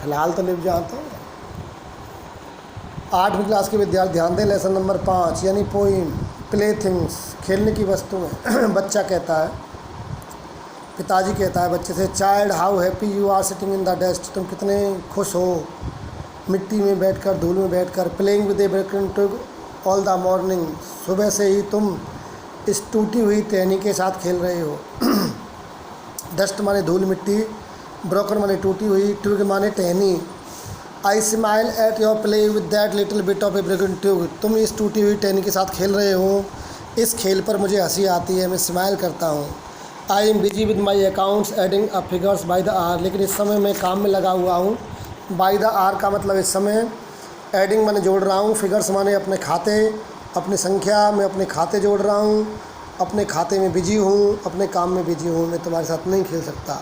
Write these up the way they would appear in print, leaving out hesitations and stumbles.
फ़िलहाल तो लिख जाता हूँ। 8वीं क्लास के विद्यार्थी ध्यान दें। लेसन नंबर 5 यानी पोइम। प्ले थिंग्स खेलने की वस्तुएं। बच्चा कहता है, पिताजी कहता है बच्चे से, child how happy you are sitting in the dust, तुम कितने खुश हो मिट्टी में बैठकर, धूल में बैठकर। Playing with a broken twig all the morning, सुबह से ही तुम इस टूटी हुई टहनी के साथ खेल रहे हो। डस्ट माने धूल मिट्टी, ब्रोकन माने टूटी हुई, ट्विग माने टहनी। I smile at your play with that little bit of a broken twig, तुम इस टूटी हुई टहनी के साथ खेल रहे हो, इस खेल पर मुझे हंसी आती है, मैं स्माइल करता हूँ। I am busy with my accounts adding a figures by the hour, लेकिन इस समय मैं काम में लगा हुआ हूँ। बाय द आवर का मतलब इस समय, एडिंग माने जोड़ रहा हूँ, फिगर्स माने अपने खाते, अपनी संख्या, मैं अपने खाते जोड़ रहा हूँ, अपने खाते में बिजी हूँ, अपने काम में बिजी हूँ, मैं तुम्हारे साथ नहीं खेल सकता।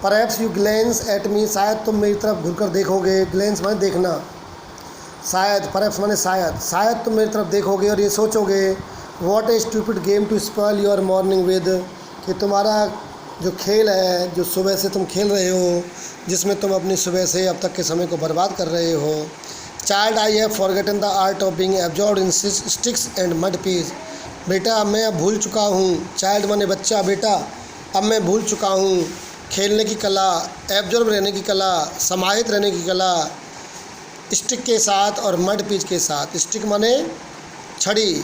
Perhaps you glens at me, शायद तुम मेरी तरफ घुरकर देखोगे। ग्लेंस माने देखना, शायद, परहैप्स माने शायद, शायद तुम मेरी तरफ देखोगे और ये सोचोगे, what a stupid game to spoil your morning with, कि तुम्हारा जो खेल है, जो सुबह से तुम खेल रहे हो, जिसमें तुम अपनी सुबह से अब तक के समय को बर्बाद कर रहे हो। Child I have forgotten the art of being absorbed in sticks and mud pies, बेटा मैं अब भूल चुका हूँ। चाइल्ड माने बच्चा, बेटा अब मैं भूल चुका हूँ खेलने की कला, एब्जॉर्ब रहने की कला, समाहित रहने की कला, स्टिक के साथ और मड पीज के साथ। स्टिक माने छड़ी,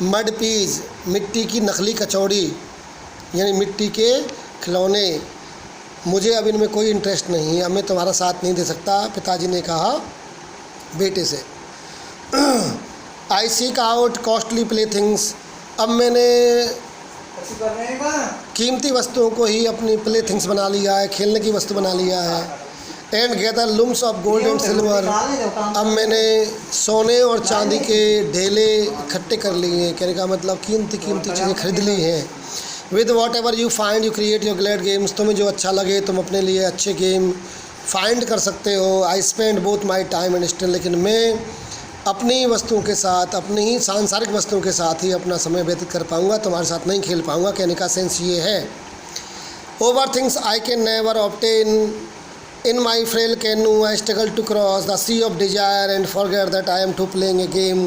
मड पीज मिट्टी की नकली कचौड़ी, यानी मिट्टी के खिलौने। मुझे अब इनमें कोई इंटरेस्ट नहीं है, अब मैं तुम्हारा साथ नहीं दे सकता, पिताजी ने कहा बेटे से। आई seek out costly play things, अब मैंने कीमती वस्तुओं को ही अपनी प्ले थिंग्स बना लिया है, खेलने की वस्तु बना लिया है। And gather lumps of gold and silver, अब मैंने सोने और चांदी के ढेले इकट्ठे कर लिए हैं, कहने का मतलब कीमती चीज़ें खरीद ली हैं। With what ever you find you create your glad games, तुम्हें जो अच्छा लगे तुम अपने लिए अच्छे गेम फाइंड कर सकते हो। I spend both my time and still, लेकिन मैं अपनी वस्तुओं के साथ, अपनी ही सांसारिक वस्तुओं के साथ ही अपना समय व्यतीत कर पाऊँगा, तुम्हारे साथ नहीं खेल पाऊँगा। कहने का सेंस ये है। Over things I can never obtain in my frail canoe, I struggle to cross the sea of desire and forget that I am too playing a game.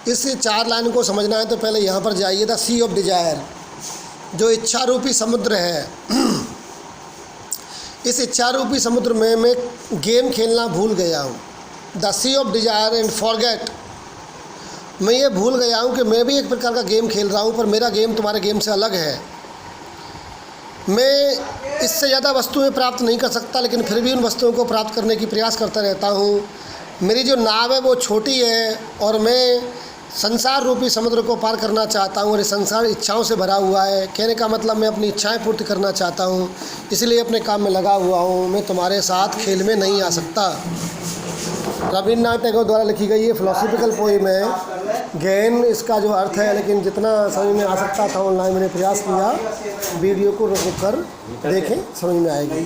इस 4 लाइन को समझना है तो पहले यहाँ पर जाइए। द सी ऑफ डिजायर, जो इच्छा रूपी समुद्र है, इस इच्छा रूपी समुद्र में मैं गेम खेलना भूल गया हूँ। The sea of desire and forget, मैं ये भूल गया हूँ कि मैं भी एक प्रकार का गेम खेल रहा हूँ, पर मेरा गेम तुम्हारे गेम से अलग है। मैं इससे ज़्यादा वस्तुएं प्राप्त नहीं कर सकता, लेकिन फिर भी उन वस्तुओं को प्राप्त करने की प्रयास करता रहता हूँ। मेरी जो नाव है वो छोटी है और मैं संसार रूपी समुद्र को पार करना चाहता हूँ और ये संसार इच्छाओं से भरा हुआ है। कहने का मतलब मैं अपनी इच्छाएं पूर्ति करना चाहता हूँ, इसलिए अपने काम में लगा हुआ हूँ, मैं तुम्हारे साथ खेल में नहीं आ सकता। रविन्द्रनाथ टैगोर द्वारा लिखी गई ये फिलोसॉफिकल पोइम है। गैन इसका जो अर्थ है, लेकिन जितना समझ में आ सकता था ऑनलाइन मैंने प्रयास किया। वीडियो को रुक कर देखें, समझ में आएगी।